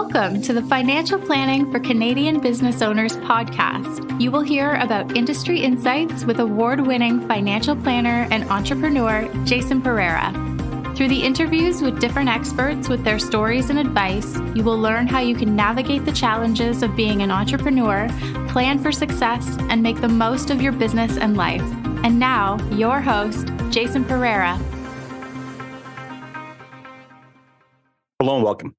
Welcome to the Financial Planning for Canadian Business Owners podcast. You will hear about industry insights with award-winning financial planner and entrepreneur Jason Pereira. Through the interviews with different experts with their stories and advice, you will learn how you can navigate the challenges of being an entrepreneur, plan for success, and make the most of your business and life. And now, your host, Jason Pereira. Hello and welcome.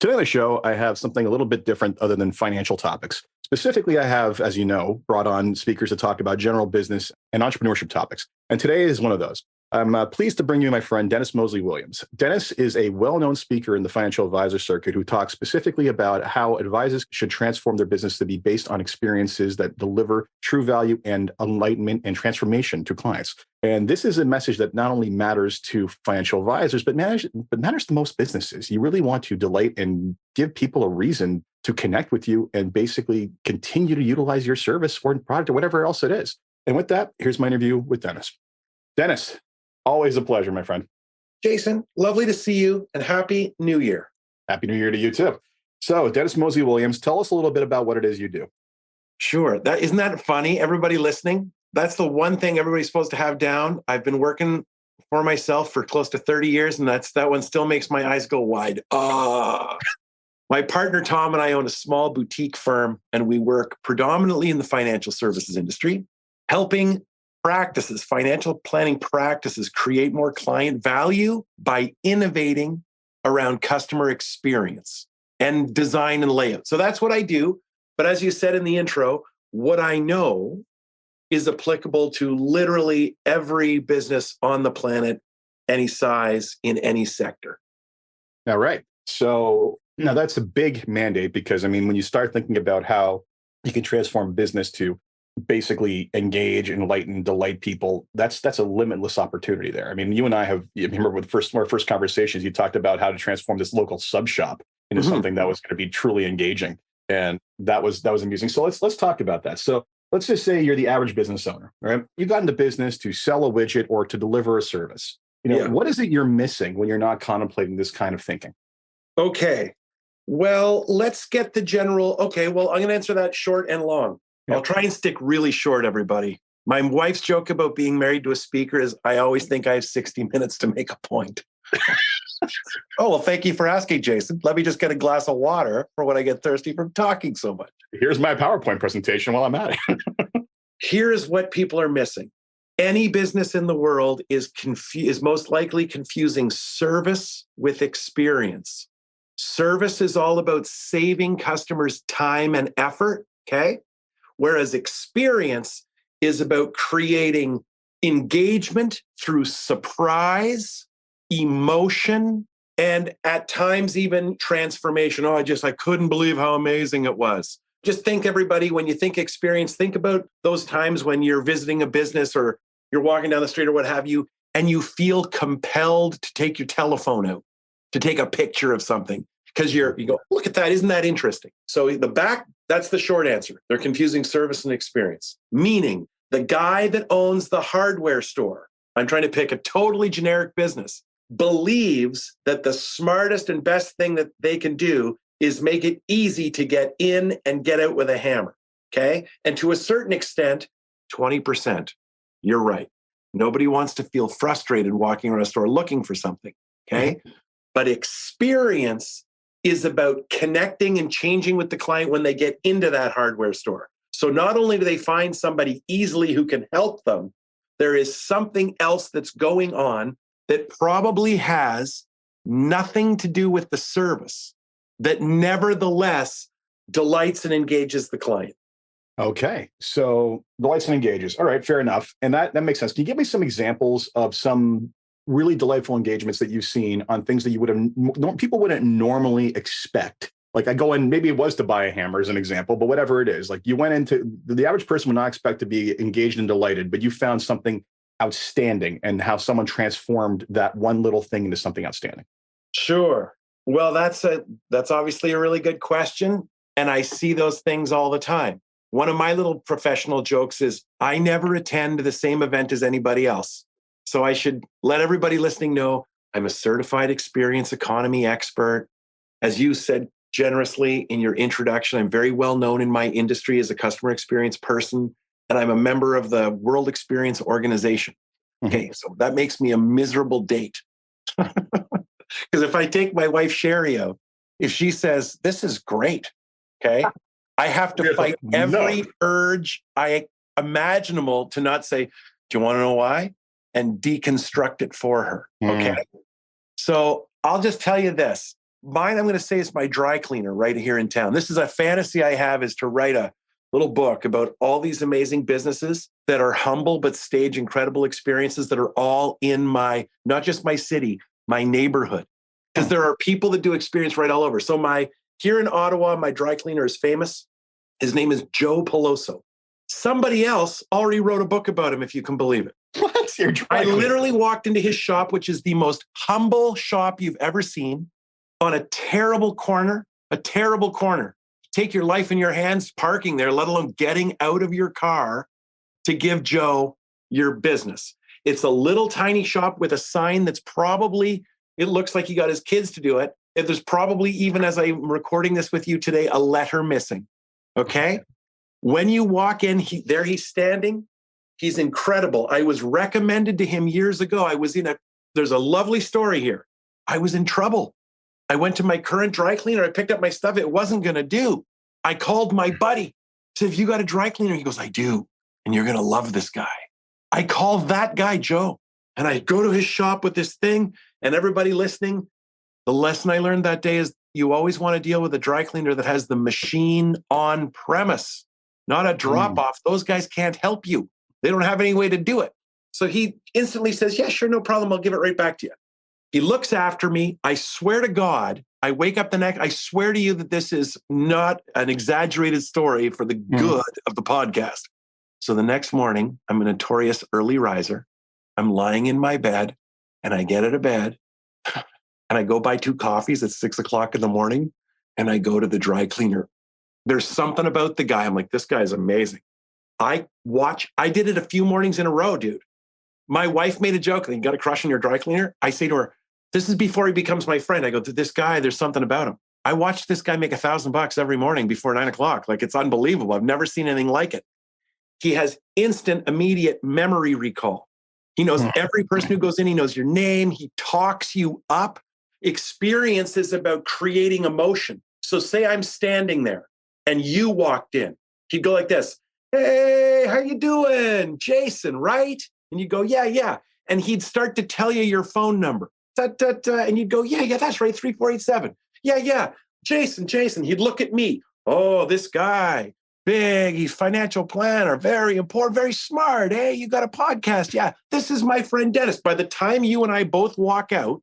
Today on the show, I have something a little bit different other than financial topics. Specifically, I have, as you know, brought on speakers to talk about general business and entrepreneurship topics. And today is one of those. I'm pleased to bring you my friend, Dennis Moseley-Williams. Dennis is a well-known speaker in the financial advisor circuit who talks specifically about how advisors should transform their business to be based on experiences that deliver true value and enlightenment and transformation to clients. And this is a message that not only matters to financial advisors, but matters to most businesses. You really want to delight and give people a reason to connect with you and basically continue to utilize your service or product or whatever else it is. And with that, here's my interview with Dennis. Dennis, always a pleasure, my friend. Jason, lovely to see you and Happy New Year. Happy New Year to you too. So Dennis Moseley-Williams, tell us a little bit about what it is you do. Sure. Isn't that funny? Everybody listening, that's the one thing everybody's supposed to have down. I've been working for myself for close to 30 years, and that one still makes my eyes go wide. My partner, Tom, and I own a small boutique firm, and we work predominantly in the financial services industry, helping financial planning practices create more client value by innovating around customer experience and design and layout. So that's what I do. But as you said in the intro, what I know is applicable to literally every business on the planet, any size, in any sector. All right. So now that's a big mandate because, when you start thinking about how you can transform business to basically engage, enlighten, delight people, that's a limitless opportunity there. You and I you remember with our first conversations, you talked about how to transform this local sub shop into something that was going to be truly engaging. And that was amusing. So let's talk about that. So let's just say you're the average business owner, right? You got into business to sell a widget or to deliver a service. What is it you're missing when you're not contemplating this kind of thinking? Okay. Well, let's get the general. Okay. Well, I'm going to answer that short and long. I'll try and stick really short, everybody. My wife's joke about being married to a speaker is I always think I have 60 minutes to make a point. Oh, well, thank you for asking, Jason. Let me just get a glass of water for when I get thirsty from talking so much. Here's my PowerPoint presentation while I'm at it. Here's what people are missing. Any business in the world is most likely confusing service with experience. Service is all about saving customers time and effort, okay? Whereas experience is about creating engagement through surprise, emotion, and at times even transformation. I couldn't believe how amazing it was. Just think, everybody, when you think experience, think about those times when you're visiting a business or you're walking down the street or what have you, and you feel compelled to take your telephone out, to take a picture of something. Because you go, look at that, isn't that interesting? So that's the short answer. They're confusing service and experience. Meaning the guy that owns the hardware store, I'm trying to pick a totally generic business, believes that the smartest and best thing that they can do is make it easy to get in and get out with a hammer, okay? And to a certain extent, 20%, you're right. Nobody wants to feel frustrated walking around a store looking for something, okay? But experience is about connecting and changing with the client when they get into that hardware store. So not only do they find somebody easily who can help them, there is something else that's going on that probably has nothing to do with the service that nevertheless delights and engages the client. Okay. So delights and engages. All right, fair enough. And that makes sense. Can you give me some examples of some really delightful engagements that you've seen on things that people wouldn't normally expect? Like I go in, maybe it was to buy a hammer as an example, but whatever it is, like you went into, the average person would not expect to be engaged and delighted, but you found something outstanding and how someone transformed that one little thing into something outstanding. Sure. Well, that's obviously a really good question. And I see those things all the time. One of my little professional jokes is I never attend the same event as anybody else. So I should let everybody listening know I'm a certified experience economy expert. As you said, generously in your introduction. I'm very well known in my industry as a customer experience person, and I'm a member of the World Experience Organization. Okay, so that makes me a miserable date. Because if I take my wife Sherry out, if she says, this is great, okay, I have to fight every urge imaginable to not say, do you want to know why? And deconstruct it for her, okay? So I'll just tell you this. Mine, I'm going to say, is my dry cleaner right here in town. This is a fantasy I have, is to write a little book about all these amazing businesses that are humble but stage incredible experiences that are all in my, not just my city, my neighborhood. Because there are people that do experience right all over. So here in Ottawa, my dry cleaner is famous. His name is Joe Peloso. Somebody else already wrote a book about him, if you can believe it. What's your dry I cleaner? literally walked into his shop, which is the most humble shop you've ever seen, on a terrible corner. Take your life in your hands parking there, let alone getting out of your car to give Joe your business. It's a little tiny shop with a sign that's probably, it looks like he got his kids to do it. There's probably, even as I'm recording this with you today, a letter missing. Okay? When you walk in, he's standing. He's incredible. I was recommended to him years ago. There's a lovely story here. I was in trouble. I went to my current dry cleaner. I picked up my stuff. It wasn't going to do. I called my buddy. Said, have you got a dry cleaner? He goes, I do. And you're going to love this guy. I call that guy, Joe. And I go to his shop with this thing. And everybody listening, the lesson I learned that day is you always want to deal with a dry cleaner that has the machine on premise, not a drop off. Those guys can't help you. They don't have any way to do it. So he instantly says, yeah, sure, no problem. I'll give it right back to you. He looks after me. I swear to God, I wake up I swear to you that this is not an exaggerated story for the good of the podcast. So the next morning, I'm a notorious early riser. I'm lying in my bed and I get out of bed and I go buy 2 coffees at 6 o'clock in the morning and I go to the dry cleaner. There's something about the guy. I'm like, this guy's amazing. I did it a few mornings in a row, dude. My wife made a joke. You got a crush on your dry cleaner? I say to her, this is before he becomes my friend. I go, to this guy, there's something about him. I watched this guy make $1,000 every morning before 9 o'clock. Like, it's unbelievable. I've never seen anything like it. He has instant, immediate memory recall. He knows every person who goes in. He knows your name. He talks you up. Experience is about creating emotion. So say I'm standing there and you walked in. He'd go like this. Hey, how you doing? Jason, right? And you go, yeah. And he'd start to tell you your phone number. And you'd go, yeah, that's right, 3487. Yeah. Jason. He'd look at me. Oh, this guy, big, he's financial planner, very important, very smart. Hey, you got a podcast. Yeah, this is my friend Dennis. By the time you and I both walk out,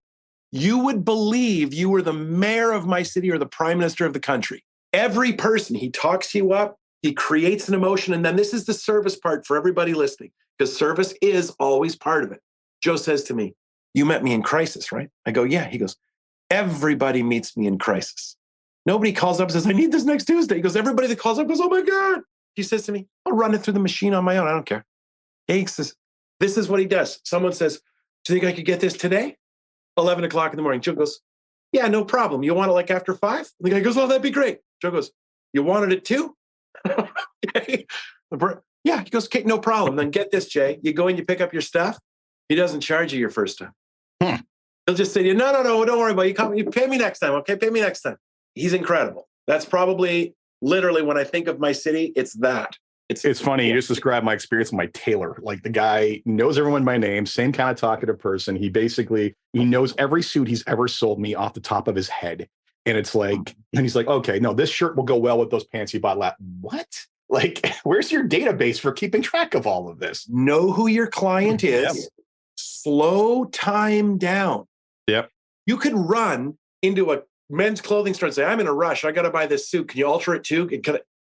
you would believe you were the mayor of my city or the prime minister of the country. Every person, he talks you up, he creates an emotion. And then this is the service part for everybody listening, because service is always part of it. Joe says to me, you met me in crisis, right? I go, yeah. He goes, everybody meets me in crisis. Nobody calls up and says, I need this next Tuesday. He goes, everybody that calls up goes, oh my God. He says to me, I'll run it through the machine on my own. I don't care. He says, this is what he does. Someone says, do you think I could get this today? 11 o'clock in the morning. Joe goes, yeah, no problem. You want it like after 5? The guy goes, oh, that'd be great. Joe goes, you wanted it too? Yeah, he goes, okay, no problem. Then get this, Jay. You go in, you pick up your stuff. He doesn't charge you your first time. He'll just say to you, no, don't worry about it. You pay me next time, okay? Pay me next time. He's incredible. That's probably literally when I think of my city, it's that. It's funny. You just described my experience with my tailor. Like, the guy knows everyone by name, same kind of talkative person. He knows every suit he's ever sold me off the top of his head. And it's like, and he's like, okay, no, this shirt will go well with those pants you bought last. What? Like, where's your database for keeping track of all of this? Know who your client is. Yep. Slow time down. Yep. You could run into a men's clothing store and say, I'm in a rush. I got to buy this suit. Can you alter it too?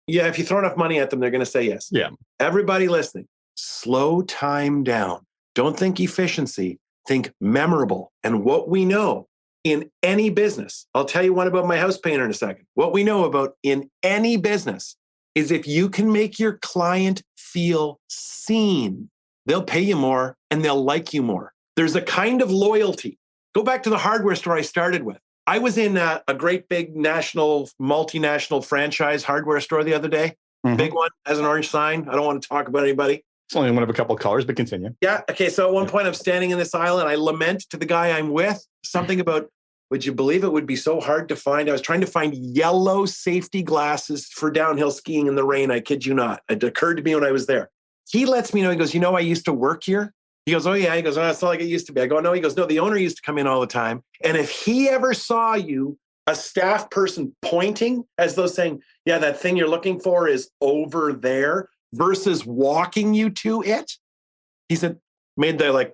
Yeah, if you throw enough money at them, they're going to say yes. Yeah. Everybody listening, slow time down. Don't think efficiency. Think memorable. And what we know in any business, I'll tell you one about my house painter in a second. What we know about in any business is if you can make your client feel seen, they'll pay you more and they'll like you more. There's a kind of loyalty. Go back to the hardware store I started with. I was in a great big national, multinational franchise hardware store the other day. Big one, has an orange sign. I don't want to talk about anybody. It's only one of a couple of colors, but continue. Yeah. Okay. So at one point I'm standing in this aisle and I lament to the guy I'm with something about, would you believe it would be so hard to find? I was trying to find yellow safety glasses for downhill skiing in the rain. I kid you not. It occurred to me when I was there. He lets me know, he goes, I used to work here. He goes, oh yeah. He goes, oh, it's not like it used to be. I go, no. He goes, no, the owner used to come in all the time. And if he ever saw you, a staff person pointing as though saying, yeah, that thing you're looking for is over there versus walking you to it. He said, made the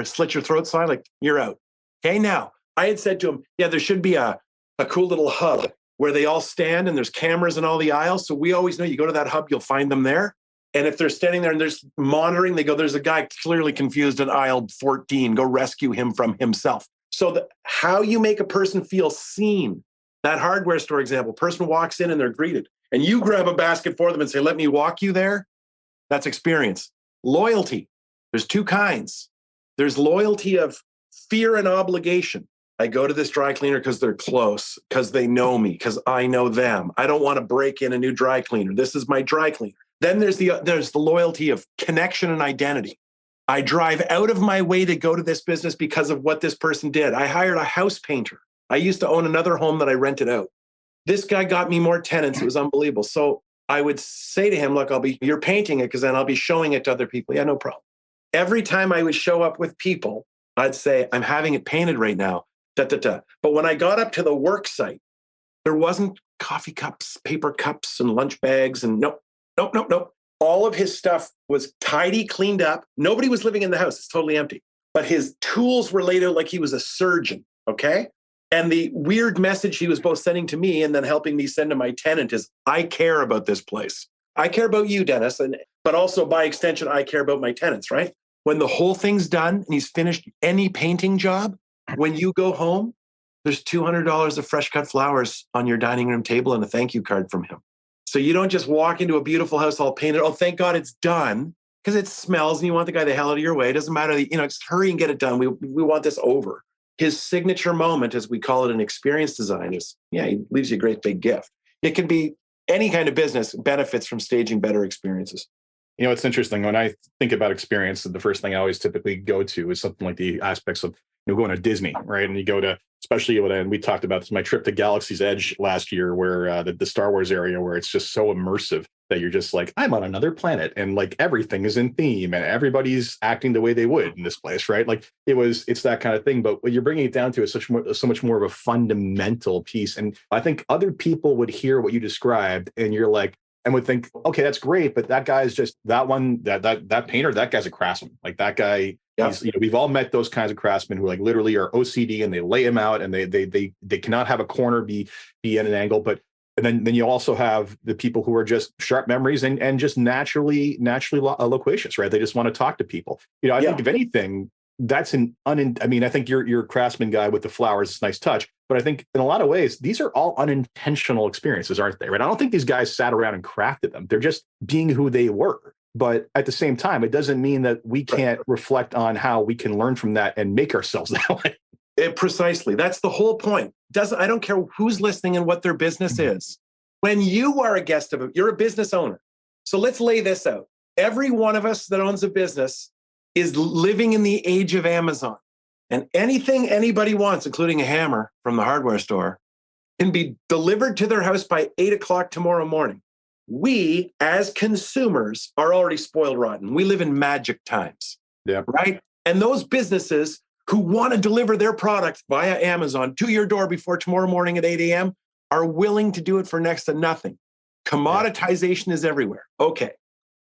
slit your throat sign, like you're out. Okay. Now I had said to him, yeah, there should be a cool little hub where they all stand and there's cameras in all the aisles. So we always know you go to that hub, you'll find them there. And if they're standing there and there's monitoring, they go, there's a guy clearly confused in aisle 14, go rescue him from himself. So how you make a person feel seen, that hardware store example, person walks in and they're greeted and you grab a basket for them and say, let me walk you there. That's experience. Loyalty. There's two kinds. There's loyalty of fear and obligation. I go to this dry cleaner because they're close, because they know me, because I know them. I don't want to break in a new dry cleaner. This is my dry cleaner. Then there's the loyalty of connection and identity. I drive out of my way to go to this business because of what this person did. I hired a house painter. I used to own another home that I rented out. This guy got me more tenants. It was unbelievable. So I would say to him, look, you're painting it because then I'll be showing it to other people. Yeah, no problem. Every time I would show up with people, I'd say, I'm having it painted right now. But when I got up to the work site, there wasn't coffee cups, paper cups, and lunch bags. And nope. All of his stuff was tidy, cleaned up. Nobody was living in the house. It's totally empty. But his tools were laid out like he was a surgeon, okay? And the weird message he was both sending to me and then helping me send to my tenant is, I care about this place. I care about you, Dennis. But also by extension, I care about my tenants, right? When the whole thing's done and he's finished any painting job, when you go home, there's $200 of fresh cut flowers on your dining room table and a thank you card from him. So you don't just walk into a beautiful house all painted. Oh, thank God it's done, because it smells and you want the guy the hell out of your way. It doesn't matter. Just hurry and get it done. We want this over. His signature moment, as we call it in experience design, is, he leaves you a great big gift. It can be any kind of business benefits from staging better experiences. It's interesting. When I think about experience, the first thing I always typically go to is something like the aspects of going to Disney, right? And you go to, especially when we talked about this, my trip to Galaxy's Edge last year, where the Star Wars area, where it's just so immersive that you're just like, I'm on another planet, and like everything is in theme and everybody's acting the way they would in this place, right? Like it's that kind of thing. But what you're bringing it down to is so much more of a fundamental piece. And I think other people would hear what you described and you're like, and would think, okay, that's great, but that guy's just that painter, that guy's a craftsman. Like that guy, we've all met those kinds of craftsmen who like literally are OCD and they lay them out and they cannot have a corner be at an angle. But then you also have the people who are just sharp memories and just naturally loquacious, right? They just want to talk to people. I think if anything, that's I think your craftsman guy with the flowers is a nice touch. But I think in a lot of ways, these are all unintentional experiences, aren't they? Right? I don't think these guys sat around and crafted them. They're just being who they were. But at the same time, it doesn't mean that we can't reflect on how we can learn from that and make ourselves that way. Precisely. That's the whole point. I don't care who's listening and what their business is. When you are a guest of it, you're a business owner. So let's lay this out. Every one of us that owns a business is living in the age of Amazon. And anything anybody wants, including a hammer from the hardware store, can be delivered to their house by 8:00 tomorrow morning. We, as consumers, are already spoiled rotten. We live in magic times, right? And those businesses who want to deliver their product via Amazon to your door before tomorrow morning at 8 a.m. are willing to do it for next to nothing. Commoditization is everywhere. Okay.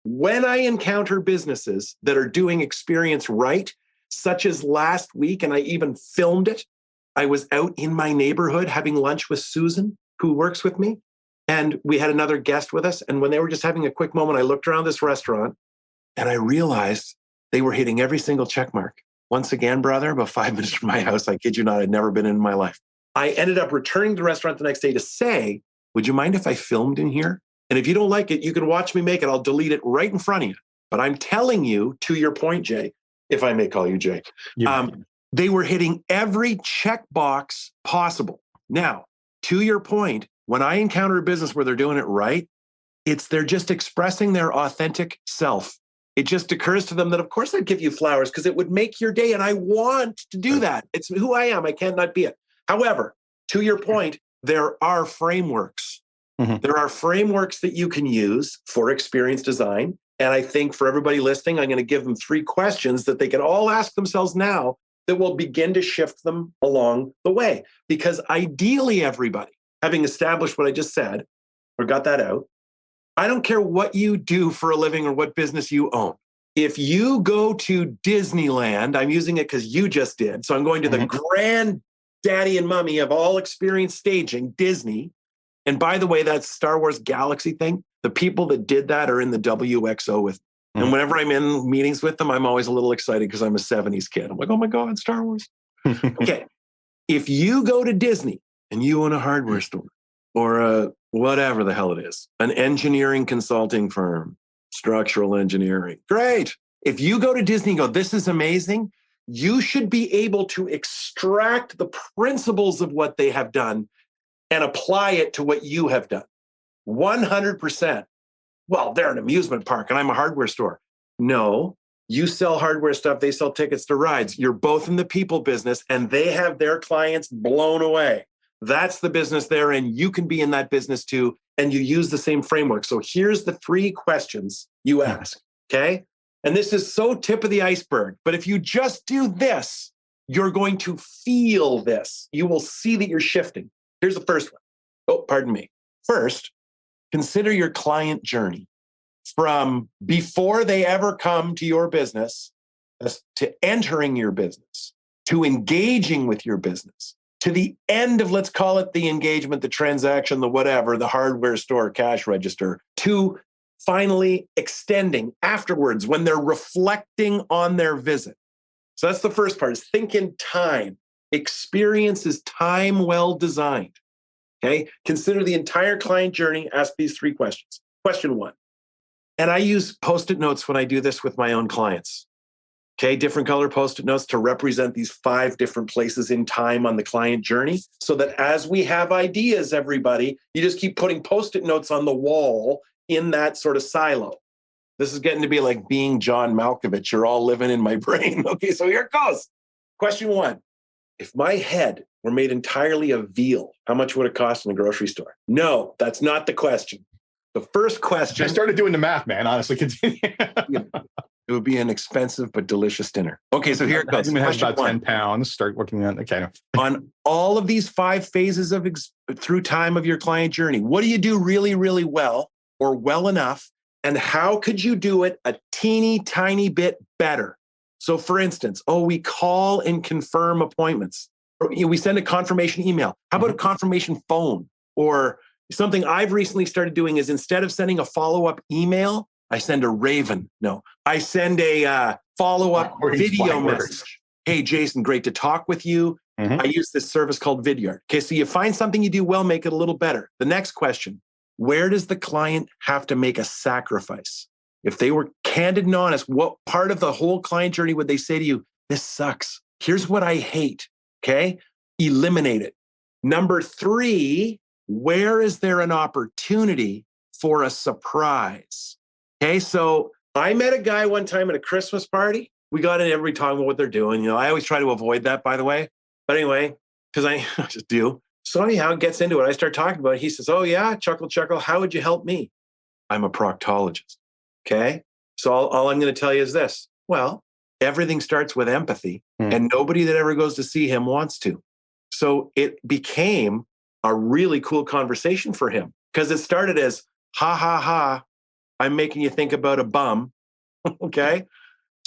When I encounter businesses that are doing experience right, such as last week, and I even filmed it, I was out in my neighborhood having lunch with Susan, who works with me, and we had another guest with us. And when they were just having a quick moment, I looked around this restaurant and I realized they were hitting every single check mark. Once again, brother, about 5 minutes from my house, I kid you not, I'd never been in my life. I ended up returning to the restaurant the next day to say, would you mind if I filmed in here? And if you don't like it, you can watch me make it. I'll delete it right in front of you. But I'm telling you, to your point, Jay, if I may call you Jay, they were hitting every checkbox possible. Now, to your point, when I encounter a business where they're doing it right, they're just expressing their authentic self. It just occurs to them that, of course, I'd give you flowers because it would make your day. And I want to do that. It's who I am. I can't not be it. However, to your point, there are frameworks. There are frameworks that you can use for experience design. And I think for everybody listening, I'm going to give them 3 questions that they can all ask themselves now that will begin to shift them along the way. Because ideally, everybody, having established what I just said, or got that out, I don't care what you do for a living or what business you own. If you go to Disneyland, I'm using it because you just did. So I'm going to the granddaddy and mummy of all experience staging, Disney. And by the way, that Star Wars Galaxy thing, the people that did that are in the WXO with me. And whenever I'm in meetings with them, I'm always a little excited because I'm a 70s kid. I'm like, oh my God, Star Wars. Okay. If you go to Disney and you own a hardware store or a whatever the hell it is, an engineering consulting firm, structural engineering, great. If you go to Disney and go, this is amazing, you should be able to extract the principles of what they have done and apply it to what you have done. 100%. Well, they're an amusement park and I'm a hardware store. No, you sell hardware stuff. They sell tickets to rides. You're both in the people business and they have their clients blown away. That's the business they're in. You can be in that business too. And you use the same framework. So here's the 3 questions you ask. Okay. And this is so tip of the iceberg. But if you just do this, you're going to feel this. You will see that you're shifting. Here's the first one. Oh, pardon me. First, consider your client journey from before they ever come to your business to entering your business, to engaging with your business, to the end of, let's call it the engagement, the transaction, the whatever, the hardware store, cash register, to finally extending afterwards when they're reflecting on their visit. So that's the first part, is think in time. Experience is time well designed. Okay. Consider the entire client journey. Ask these 3 questions. Question 1. And I use Post-it notes when I do this with my own clients. Okay. Different color Post-it notes to represent these 5 different places in time on the client journey. So that as we have ideas, everybody, you just keep putting Post-it notes on the wall in that sort of silo. This is getting to be like being John Malkovich. You're all living in my brain. Okay. So here it goes. Question 1. If my head were made entirely of veal, how much would it cost in the grocery store? No, that's not the question. The first question... I started doing the math, man, honestly. Continue. It would be an expensive but delicious dinner. Okay, so here it goes. It has about 10 pounds. Start looking at... Okay. On all of these 5 phases of through time of your client journey, what do you do really, really well or well enough? And how could you do it a teeny tiny bit better? So for instance, we call and confirm appointments. Or, we send a confirmation email. How about a confirmation phone? Or something I've recently started doing is instead of sending a follow-up email, I send a raven. No, I send a follow-up video message. Hey, Jason, great to talk with you. I use this service called Vidyard. Okay, so you find something you do well, make it a little better. The next question, where does the client have to make a sacrifice? If they were candid and honest, what part of the whole client journey would they say to you, this sucks? Here's what I hate, okay? Eliminate it. Number 3, where is there an opportunity for a surprise? Okay, so I met a guy one time at a Christmas party. We got in everybody talking about what they're doing. You know, I always try to avoid that, by the way. But anyway, because I just do. So anyhow, it gets into it. I start talking about it. He says, oh yeah, chuckle, chuckle. How would you help me? I'm a proctologist. Okay. So all I'm going to tell you is this. Well, everything starts with empathy and nobody that ever goes to see him wants to. So it became a really cool conversation for him because it started as, ha, ha, ha, I'm making you think about a bum. Okay.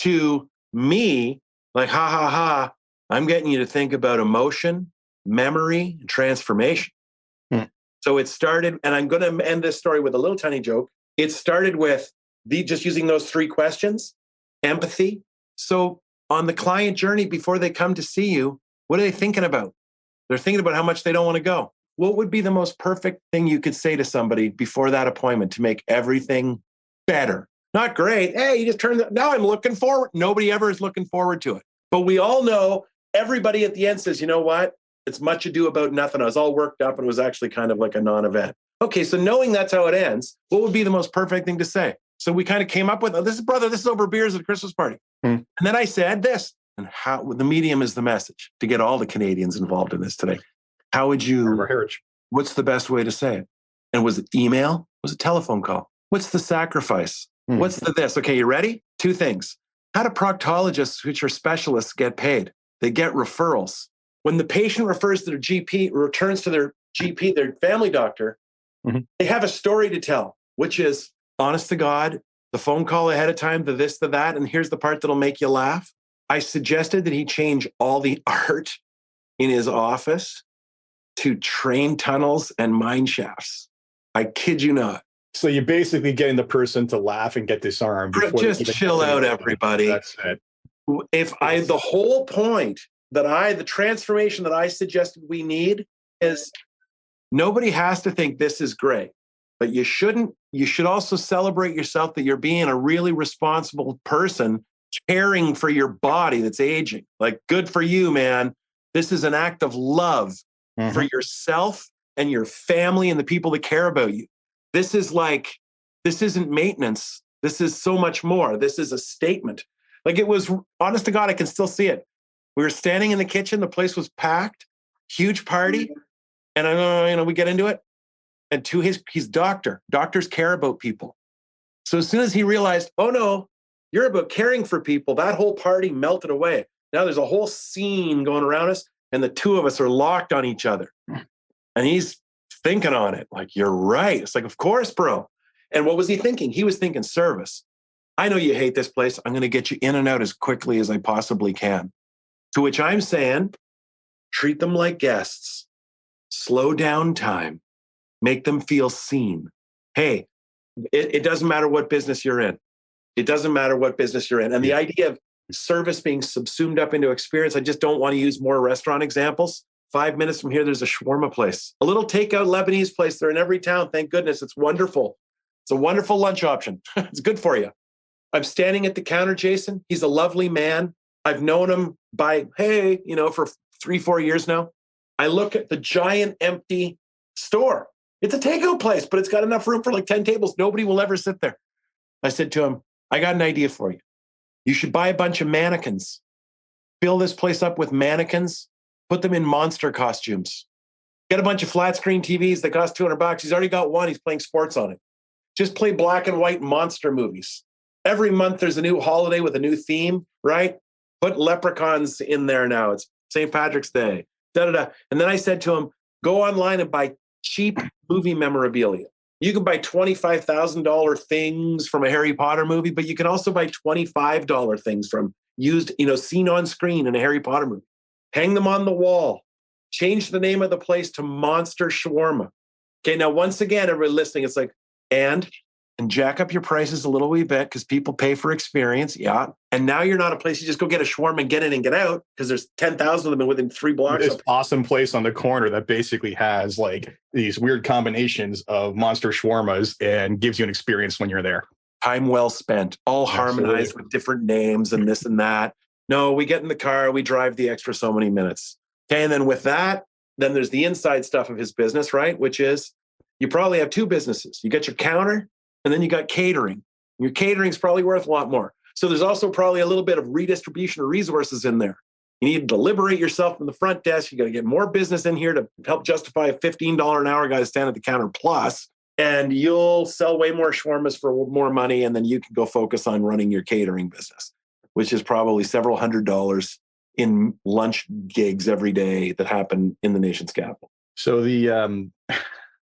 To me, like, ha, ha, ha, I'm getting you to think about emotion, memory, and transformation. So it started, and I'm going to end this story with a little tiny joke. It started with just using those 3 questions, empathy. So on the client journey, before they come to see you, what are they thinking about? They're thinking about how much they don't want to go. What would be the most perfect thing you could say to somebody before that appointment to make everything better? Not great. Hey, you just turned now I'm looking forward. Nobody ever is looking forward to it. But we all know everybody at the end says, you know what? It's much ado about nothing. I was all worked up and it was actually kind of like a non-event. Okay, so knowing that's how it ends, what would be the most perfect thing to say? So we kind of came up with, oh, this is over beers at a Christmas party. And then I said this, and how the medium is the message to get all the Canadians involved in this today. How would you, what's the best way to say it? And was it email? Was it telephone call? What's the sacrifice? What's the this? Okay, you ready? 2 things. How do proctologists, which are specialists, get paid? They get referrals. When the patient refers to their GP, returns to their GP, their family doctor, they have a story to tell, which is, honest to God, the phone call ahead of time, the this, the that, and here's the part that'll make you laugh. I suggested that he change all the art in his office to train tunnels and mine shafts. I kid you not. So you're basically getting the person to laugh and get disarmed. Just chill out, everybody. That's it. The whole point the transformation that I suggested we need is nobody has to think this is great, but you should also celebrate yourself that you're being a really responsible person, caring for your body that's aging. Like, good for you, man. This is an act of love for yourself and your family and the people that care about you. This isn't maintenance. This is so much more. This is a statement. Like, it was, honest to God, I can still see it. We were standing in the kitchen. The place was packed, huge party. And we get into it. And he's doctor. Doctors care about people. So as soon as he realized, oh no, you're about caring for people, that whole party melted away. Now there's a whole scene going around us, and the 2 of us are locked on each other. And he's thinking on it, like, you're right. It's like, of course, bro. And what was he thinking? He was thinking service. I know you hate this place. I'm going to get you in and out as quickly as I possibly can. To which I'm saying, treat them like guests. Slow down time. Make them feel seen. Hey, it doesn't matter what business you're in. It doesn't matter what business you're in. And the idea of service being subsumed up into experience, I just don't want to use more restaurant examples. 5 minutes from here, there's a shawarma place, a little takeout Lebanese place. They're in every town. Thank goodness. It's wonderful. It's a wonderful lunch option. It's good for you. I'm standing at the counter, Jason. He's a lovely man. I've known him for 3-4 years now. I look at the giant empty store. It's a takeout place, but it's got enough room for like 10 tables. Nobody will ever sit there. I said to him, I got an idea for you. You should buy a bunch of mannequins. Fill this place up with mannequins. Put them in monster costumes. Get a bunch of flat screen TVs that cost $200. He's already got one. He's playing sports on it. Just play black and white monster movies. Every month there's a new holiday with a new theme, right? Put leprechauns in there now. It's St. Patrick's Day. And then I said to him, go online and buy cheap movie memorabilia. You can buy $25,000 things from a Harry Potter movie, but you can also buy $25 things from used, seen on screen in a Harry Potter movie. Hang them on the wall. Change the name of the place to Monster Shawarma. Okay, now once again, everybody listening, it's like, and jack up your prices a little wee bit because people pay for experience. Yeah. And now you're not a place you just go get a shawarma and get in and get out because there's 10,000 of them within 3 blocks. This awesome place on the corner that basically has like these weird combinations of monster shawarmas and gives you an experience when you're there. Time well spent, all harmonized with different names and this and that. No, we get in the car, we drive the extra so many minutes. Okay. And then with that, then there's the inside stuff of his business, right? Which is you probably have 2 businesses. You got your counter and then you got catering. Your catering is probably worth a lot more. So there's also probably a little bit of redistribution of resources in there. You need to liberate yourself from the front desk. You got to get more business in here to help justify a $15 an hour guy to stand at the counter plus, and you'll sell way more shawarmas for more money. And then you can go focus on running your catering business, which is probably several $100s in lunch gigs every day that happen in the nation's capital. So the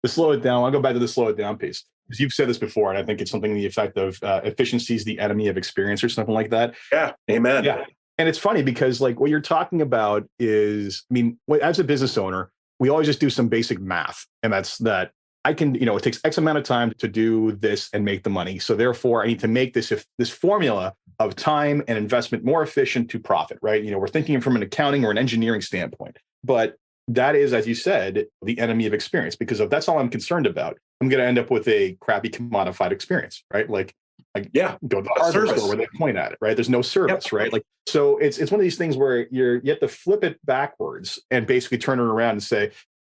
slow it down, I'll go back to the slow it down piece. Because you've said this before, and I think it's something to the effect of efficiency is the enemy of experience or something like that. Yeah, amen. Yeah. And it's funny because like what you're talking about is, as a business owner, we always just do some basic math. And that's that I can, it takes X amount of time to do this and make the money. So therefore I need to make this formula of time and investment more efficient to profit, right? We're thinking from an accounting or an engineering standpoint, but that is, as you said, the enemy of experience, because if that's all I'm concerned about, I'm going to end up with a crappy commodified experience, right? Like Like, Yeah. go to the hardware store where they point at it, right? There's no service, right? Like, so it's one of these things where you have to flip it backwards and basically turn it around and say,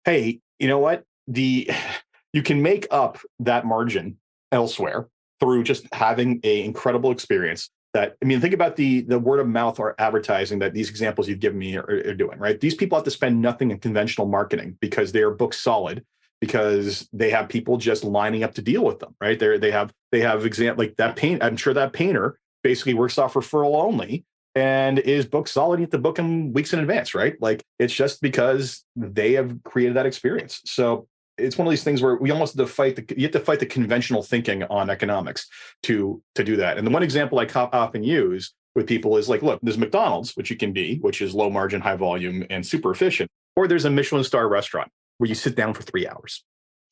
hey, you know what? You can make up that margin elsewhere through just having an incredible experience. Think about the word of mouth or advertising that these examples you've given me are doing, right? These people have to spend nothing in conventional marketing because they are book solid, because they have people just lining up to deal with them, right? They have like that paint. I'm sure that painter basically works off referral only and is book solid. You have to book them weeks in advance, right? Like, it's just because they have created that experience. So it's one of these things where we almost have to fight the conventional thinking on economics to do that. And the one example I often use with people is like, look, there's McDonald's, which is low margin, high volume, and super efficient, or there's a Michelin star restaurant where you sit down for 3 hours.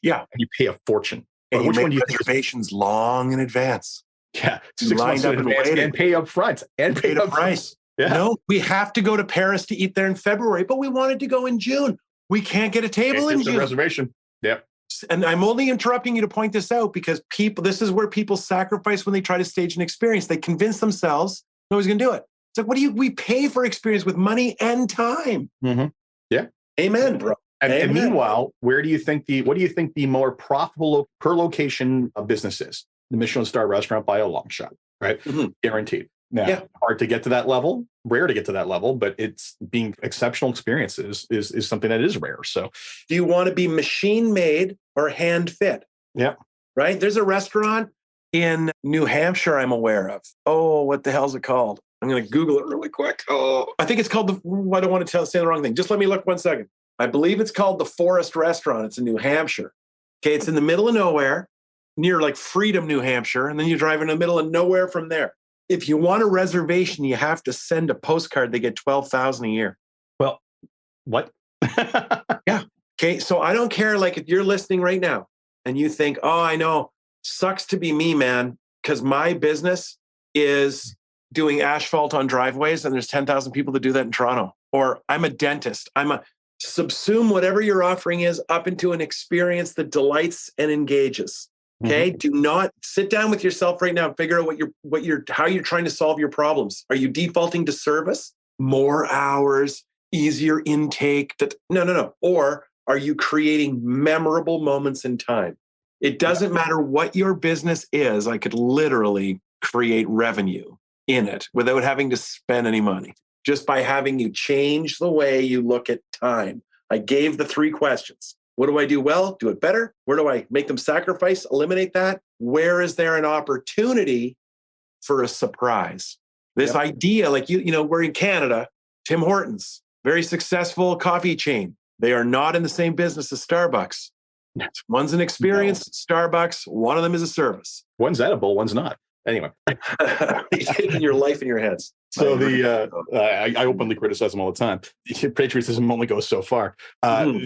Yeah. And you pay a fortune. And which one do you think reservations long in advance? Yeah. 6 months in advance and pay up front. And pay the price. Yeah. No, we have to go to Paris to eat there in February, but we wanted to go in June. We can't get a table in June. Reservation. Yep. And I'm only interrupting you to point this out because this is where people sacrifice when they try to stage an experience. They convince themselves nobody's going to do it. It's like, we pay for experience with money and time. Mm-hmm. Yeah. Amen, bro. And meanwhile, what do you think the more profitable per location business is? The Michelin star restaurant by a long shot, right? Mm-hmm. Guaranteed. Now, hard to get to that level, rare to get to that level, but it's being exceptional experiences is something that is rare. So do you want to be machine made or hand fit? Yeah. Right. There's a restaurant in New Hampshire I'm aware of. Oh, what the hell is it called? I'm going to Google it really quick. Oh, I think it's called I don't want to say the wrong thing. Just let me look 1 second. I believe it's called the Forest Restaurant. It's in New Hampshire. Okay. It's in the middle of nowhere near like Freedom, New Hampshire. And then you drive in the middle of nowhere from there. If you want a reservation, you have to send a postcard. They get $12,000 a year. Well, what? Yeah. Okay. So I don't care. Like, if you're listening right now and you think, oh, I know, sucks to be me, man, because my business is doing asphalt on driveways and there's 10,000 people that do that in Toronto. Or I'm a dentist. Subsume whatever your offering is up into an experience that delights and engages. Okay. Mm-hmm. Do not sit down with yourself right now and figure out how you're trying to solve your problems. Are you defaulting to service? More hours, easier intake? No. Or are you creating memorable moments in time? It doesn't matter what your business is. I could literally create revenue in it without having to spend any money, just by having you change the way you look at time. I gave the 3 questions. What do I do well? Do it better? Where do I make them sacrifice? Eliminate that? Where is there an opportunity for a surprise? This idea, like we're in Canada, Tim Hortons, very successful coffee chain. They are not in the same business as Starbucks. One's an experience, Starbucks. One of them is a service. One's edible, one's not. Anyway, you're taking your life in your hands. So I openly criticize them all the time. Patriotism only goes so far. And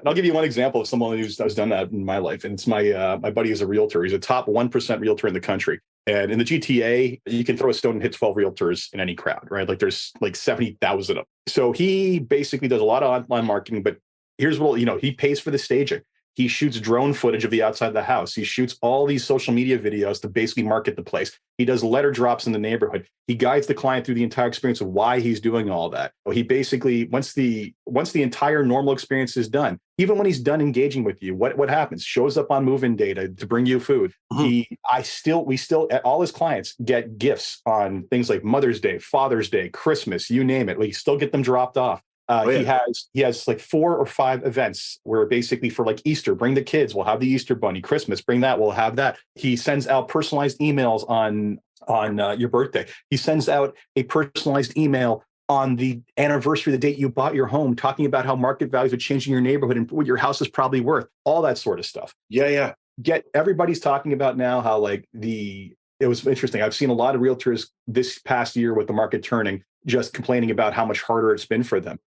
I'll give you one example of someone who's done that in my life, and it's my buddy is a realtor. He's a top 1% realtor in the country, and in the GTA, you can throw a stone and hit 12 realtors in any crowd, right? Like, there's like 70,000 of them. So he basically does a lot of online marketing, but here's what he pays for the staging. He shoots drone footage of the outside of the house. He shoots all these social media videos to basically market the place. He does letter drops in the neighborhood. He guides the client through the entire experience of why he's doing all that. He basically, once the entire normal experience is done, even when he's done engaging with you, what happens? Shows up on move-in data to bring you food. Mm-hmm. We still, all his clients get gifts on things like Mother's Day, Father's Day, Christmas, you name it. We still get them dropped off. He has like 4 or 5 events where basically for like Easter, bring the kids, we'll have the Easter bunny. Christmas, bring that, we'll have that. He sends out personalized emails on your birthday. He sends out a personalized email on the anniversary, the date you bought your home, talking about how market values are changing your neighborhood and what your house is probably worth, all that sort of stuff. Yeah. Everybody's talking about now how it was interesting. I've seen a lot of realtors this past year with the market turning, just complaining about how much harder it's been for them.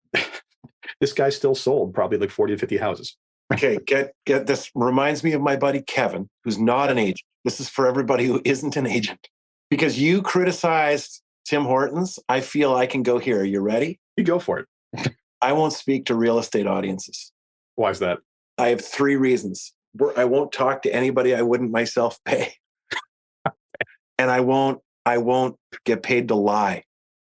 This guy still sold probably like 40 to 50 houses. Okay, get this. Reminds me of my buddy Kevin, who's not an agent. This is for everybody who isn't an agent. Because you criticized Tim Hortons, I feel I can go here. Are you ready? You go for it. I won't speak to real estate audiences. Why is that? I have 3 reasons. I won't talk to anybody I wouldn't myself pay. and I won't get paid to lie.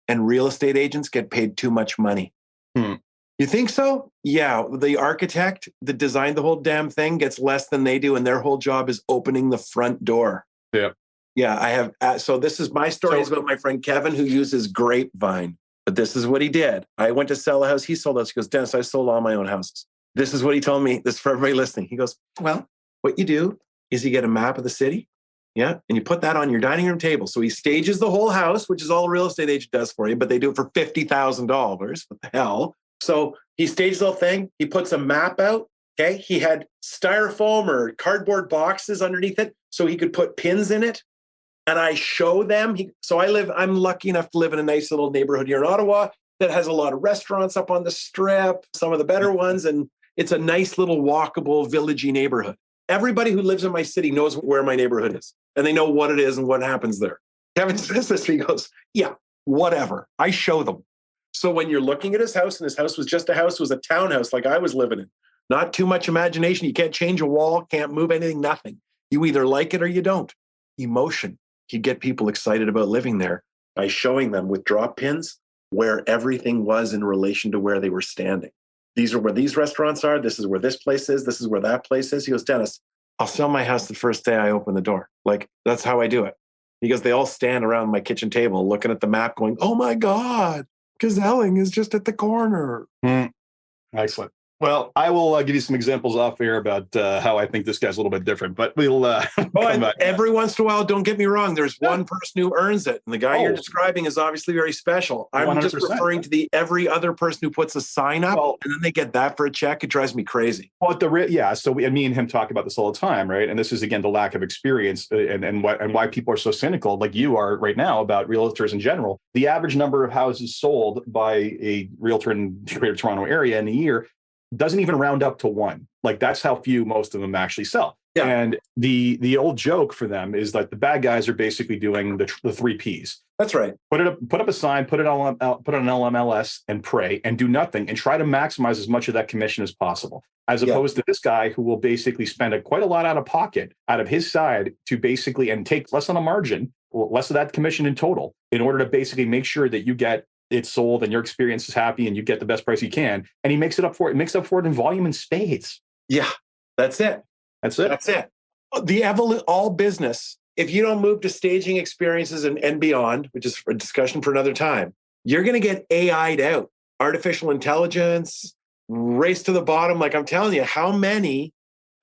And real estate agents get paid too much money. You think so? Yeah. The architect that designed the whole damn thing gets less than they do, and their whole job is opening the front door. Yeah. Yeah, I have. So this is my story. Is about my friend Kevin, who uses Grapevine. But this is what he did. I went to sell a house. He sold us. He goes, Dennis, I sold all my own houses. This is what he told me. This is for everybody listening. He goes, well, what you do is you get a map of the city. Yeah. And you put that on your dining room table. So he stages the whole house, which is all a real estate agent does for you, but they do it for $50,000. What the hell? So he stages the whole thing. He puts a map out. Okay. He had styrofoam or cardboard boxes underneath it so he could put pins in it. And I show them. I'm lucky enough to live in a nice little neighborhood here in Ottawa that has a lot of restaurants up on the strip, some of the better ones. And it's a nice little walkable, villagey neighborhood. Everybody who lives in my city knows where my neighborhood is, and they know what it is and what happens there. Kevin says this, he goes, yeah, whatever. I show them. So when you're looking at his house, and his house was just a house, it was a townhouse like I was living in. Not too much imagination. You can't change a wall, can't move anything, nothing. You either like it or you don't. Emotion. He'd get people excited about living there by showing them with drop pins where everything was in relation to where they were standing. These are where these restaurants are. This is where this place is. This is where that place is. He goes, Dennis, I'll sell my house the first day I open the door. Like, that's how I do it. He goes, they all stand around my kitchen table looking at the map going, oh my God, Gazelling is just at the corner. Excellent. Well, I will give you some examples off air about how I think this guy's a little bit different, but we'll every once in a while, don't get me wrong, there's one person who earns it. And the guy you're describing is obviously very special. I'm 100%. Just referring to the every other person who puts a sign up and then they get that for a check. It drives me crazy. Well, so me and him talk about this all the time, right? And this is, again, the lack of experience and why people are so cynical, like you are right now, about realtors in general. The average number of houses sold by a realtor in the Greater Toronto area in a year doesn't even round up to one. Like, that's how few most of them actually sell. Yeah. And the old joke for them is that the bad guys are basically doing the 3 Ps. That's right. Put up a sign, put it on LMLS and pray and do nothing and try to maximize as much of that commission as possible. As opposed to this guy who will basically spend quite a lot out of pocket, out of his side, to basically and take less on a margin, less of that commission in total, in order to basically make sure that you get it's sold and your experience is happy and you get the best price you can. And he makes up for it in volume and spades. Yeah, that's it. All business, if you don't move to staging experiences and beyond, which is a discussion for another time, you're going to get AI'd out. Artificial intelligence, race to the bottom. Like, I'm telling you, how many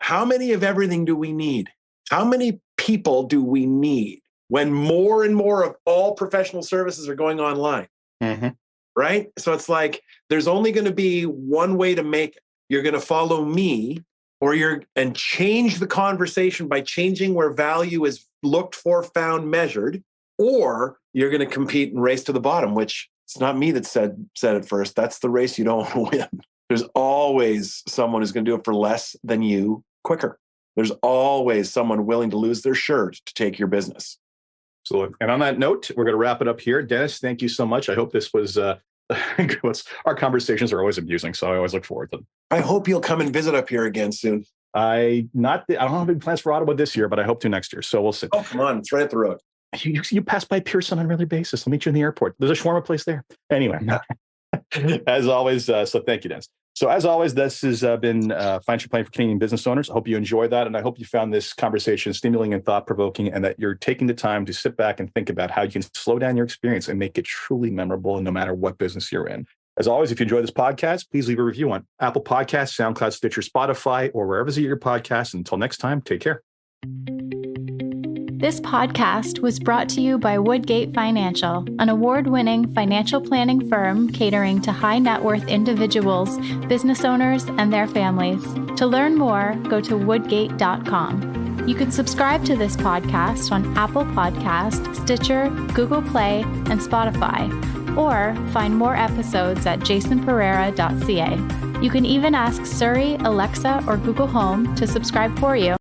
of everything do we need? How many people do we need when more and more of all professional services are going online? Mm-hmm. Right? So it's like, there's only going to be one way to make it. You're going to follow me and change the conversation by changing where value is looked for, found, measured, or you're going to compete and race to the bottom, which it's not me that said it first. That's the race you don't want to win. There's always someone who's going to do it for less than you quicker. There's always someone willing to lose their shirt to take your business. Absolutely. And on that note, we're going to wrap it up here. Dennis, thank you so much. I hope this was, our conversations are always amusing, so I always look forward to them. I hope you'll come and visit up here again soon. I don't have any plans for Ottawa this year, but I hope to next year. So we'll see. Oh, come on. It's right up the road. You pass by Pearson on a regular basis. I'll meet you in the airport. There's a shawarma place there. Anyway, as always, so thank you, Dennis. So as always, this has been Financial Planning for Canadian Business Owners. I hope you enjoyed that. And I hope you found this conversation stimulating and thought-provoking, and that you're taking the time to sit back and think about how you can slow down your experience and make it truly memorable, no matter what business you're in. As always, if you enjoy this podcast, please leave a review on Apple Podcasts, SoundCloud, Stitcher, Spotify, or wherever you get your podcasts. Until next time, take care. This podcast was brought to you by Woodgate Financial, an award-winning financial planning firm catering to high net worth individuals, business owners, and their families. To learn more, go to woodgate.com. You can subscribe to this podcast on Apple Podcast, Stitcher, Google Play, and Spotify, or find more episodes at jasonpereira.ca. You can even ask Siri, Alexa, or Google Home to subscribe for you.